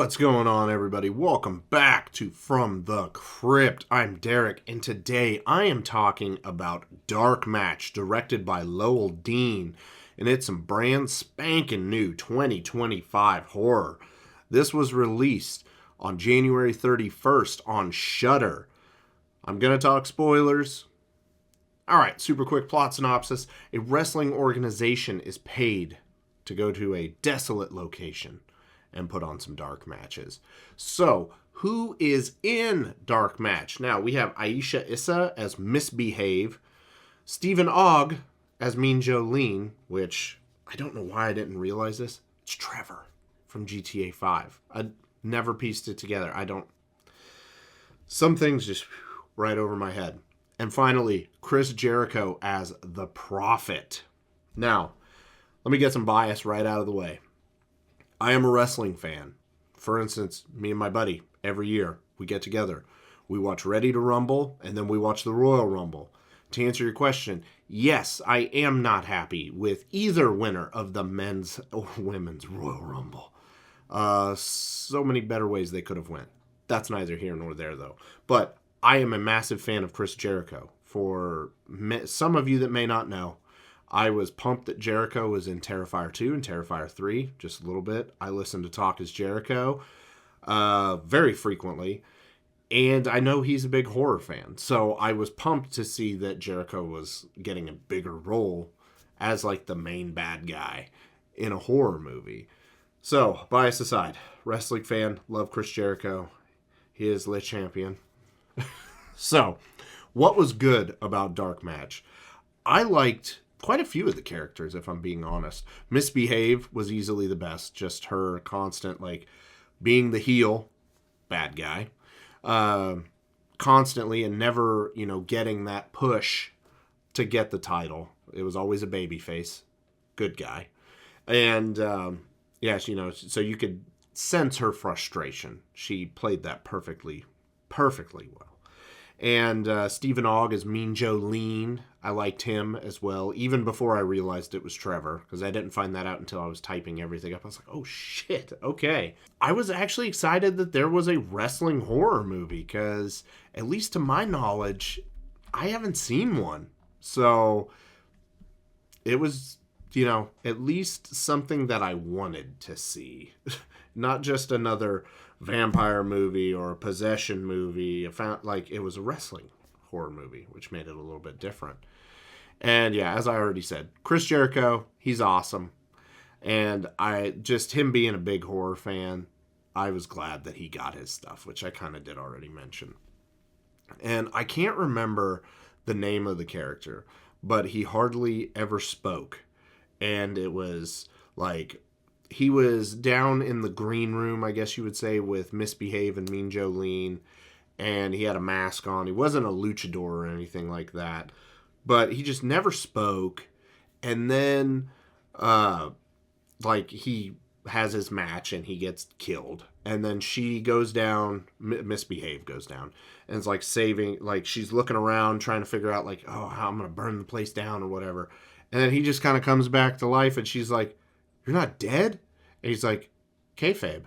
What's going on, everybody? Welcome back to From the Crypt. I'm Derek, and today I am talking about Dark Match, directed by Lowell Dean, and it's some brand spanking new 2025 horror. This was released on January 31st on Shudder. I'm going to talk spoilers. Alright, super quick plot synopsis. A wrestling organization is paid to go to a desolate location and put on some dark matches. So, who is in Dark Match? Now, we have Aisha Issa as Misbehave, Stephen Ogg as Mean Jolene, which, I don't know why I didn't realize this. It's Trevor from GTA 5. I never pieced it together. Some things just right over my head. And finally, Chris Jericho as the Prophet. Now, let me get some bias right out of the way. I am a wrestling fan. For instance, me and my buddy, every year, we get together. We watch Ready to Rumble, and then we watch the Royal Rumble. To answer your question, yes, I am not happy with either winner of the men's or women's Royal Rumble. So many better ways they could have went. That's neither here nor there, though. But I am a massive fan of Chris Jericho. For some of you that may not know, I was pumped that Jericho was in Terrifier 2 and Terrifier 3, just a little bit. I listen to Talk as Jericho very frequently, and I know he's a big horror fan. So I was pumped to see that Jericho was getting a bigger role as like the main bad guy in a horror movie. So, bias aside, wrestling fan, love Chris Jericho. He is Le Champion. So, what was good about Dark Match? I liked quite a few of the characters, if I'm being honest. Misbehave was easily the best. Just her constant, being the heel, bad guy, constantly and never, getting that push to get the title. It was always a babyface, good guy. And, so you could sense her frustration. She played that perfectly well. And Stephen Ogg as Mean Jolene. I liked him as well, even before I realized it was Trevor, because I didn't find that out until I was typing everything up. I was like, oh shit, okay. I was actually excited that there was a wrestling horror movie, because at least to my knowledge, I haven't seen one. So it was, at least something that I wanted to see. Not just another vampire movie or a possession movie. It was a wrestling horror movie, which made it a little bit different. And yeah, as I already said, Chris Jericho, he's awesome. And him being a big horror fan, I was glad that he got his stuff, which I kind of did already mention. And I can't remember the name of the character, but he hardly ever spoke. And it was he was down in the green room, I guess you would say, with Misbehave and Mean Jolene, and he had a mask on. He wasn't a luchador or anything like that, but he just never spoke. And then, he has his match and he gets killed. And then she goes down, Misbehave goes down, and it's saving, she's looking around trying to figure out, how I'm going to burn the place down or whatever. And then he just kind of comes back to life, and she's like, "You're not dead?" And he's like, "Kayfabe,"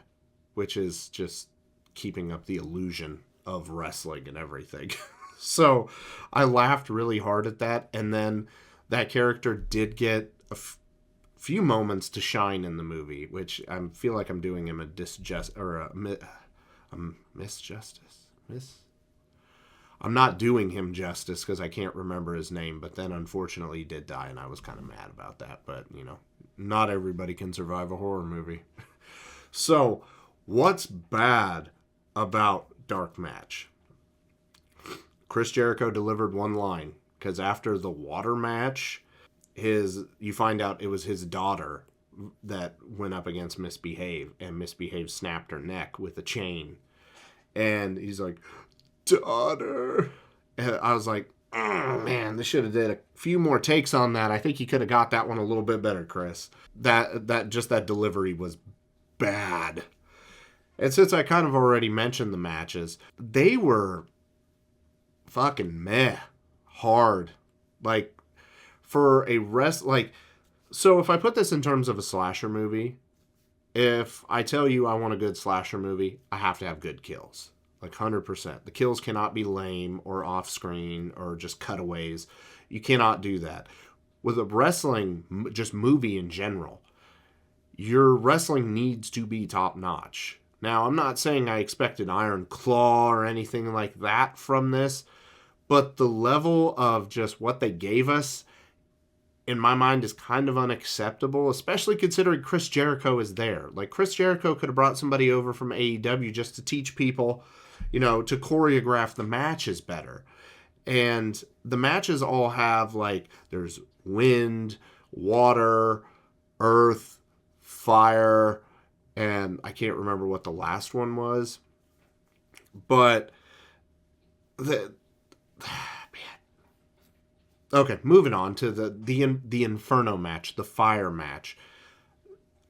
which is just keeping up the illusion of wrestling and everything. So I laughed really hard at that. And then that character did get a few moments to shine in the movie, which I feel like I'm doing him a misjustice. I'm not doing him justice because I can't remember his name, but then unfortunately he did die, and I was kind of mad about that. But, not everybody can survive a horror movie. So, what's bad about Dark Match? Chris Jericho delivered one line, because after the water match, you find out it was his daughter that went up against Misbehave, and Misbehave snapped her neck with a chain. And he's like, "Daughter." And I was like, man, this should have did a few more takes on that. I think you could have got that one a little bit better, Chris. That delivery was bad. And since I kind of already mentioned the matches, they were fucking meh. Hard. For a so if I put this in terms of a slasher movie, if I tell you I want a good slasher movie, I have to have good kills. Like 100%. The kills cannot be lame or off screen or just cutaways. You cannot do that. With a wrestling, just movie in general, your wrestling needs to be top notch. Now, I'm not saying I expected Iron Claw or anything like that from this, but the level of just what they gave us, in my mind, is kind of unacceptable, especially considering Chris Jericho is there. Like, Chris Jericho could have brought somebody over from AEW just to teach people, to choreograph the matches better. And the matches all have, like, there's wind, water, earth, fire, and I can't remember what the last one was. But man. Okay, moving on to the Inferno match, the fire match.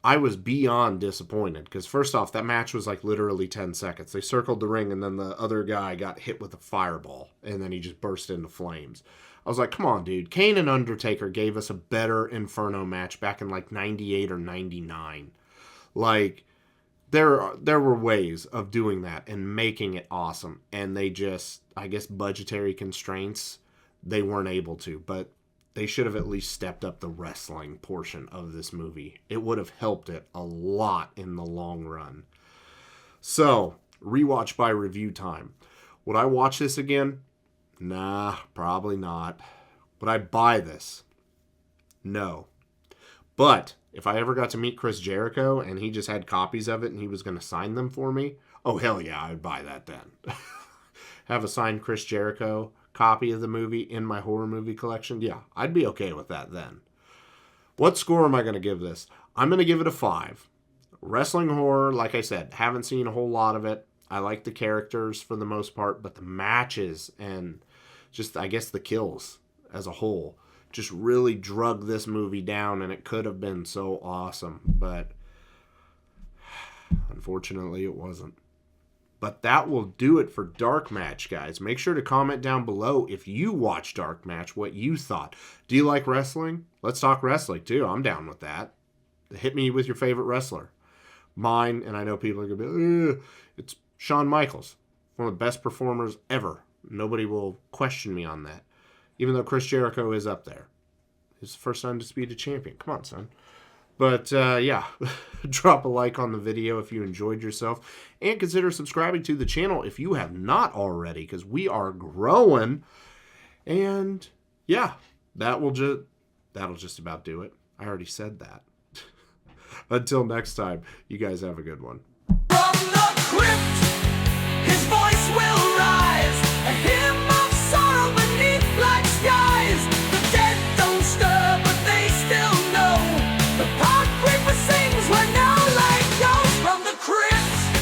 I was beyond disappointed because first off, that match was like literally 10 seconds. They circled the ring and then the other guy got hit with a fireball and then he just burst into flames. I was like, come on, dude. Kane and Undertaker gave us a better Inferno match back in like 98 or 99. Like, there were ways of doing that and making it awesome. And they just, I guess, budgetary constraints, they weren't able to. But they should have at least stepped up the wrestling portion of this movie. It would have helped it a lot in the long run. So, rewatch by review time. Would I watch this again? Nah, probably not. Would I buy this? No. But if I ever got to meet Chris Jericho and he just had copies of it and he was going to sign them for me, oh, hell yeah, I'd buy that then. Have a signed Chris Jericho copy of the movie in my horror movie collection? Yeah, I'd be okay with that then. What score am I going to give this? I'm going to give it a 5. Wrestling horror, like I said, haven't seen a whole lot of it. I like the characters for the most part, but the matches and just, I guess, the kills as a whole just really drug this movie down, and it could have been so awesome, but unfortunately it wasn't. But that will do it for Dark Match, guys. Make sure to comment down below if you watch Dark Match, what you thought. Do you like wrestling? Let's talk wrestling, too. I'm down with that. Hit me with your favorite wrestler. Mine, and I know people are going to be, it's Shawn Michaels. One of the best performers ever. Nobody will question me on that. Even though Chris Jericho is up there. He's the first undisputed champion. Come on, son. But, yeah, drop a like on the video if you enjoyed yourself. And consider subscribing to the channel if you have not already, because we are growing. And, yeah, that'll just about do it. I already said that. Until next time, you guys have a good one.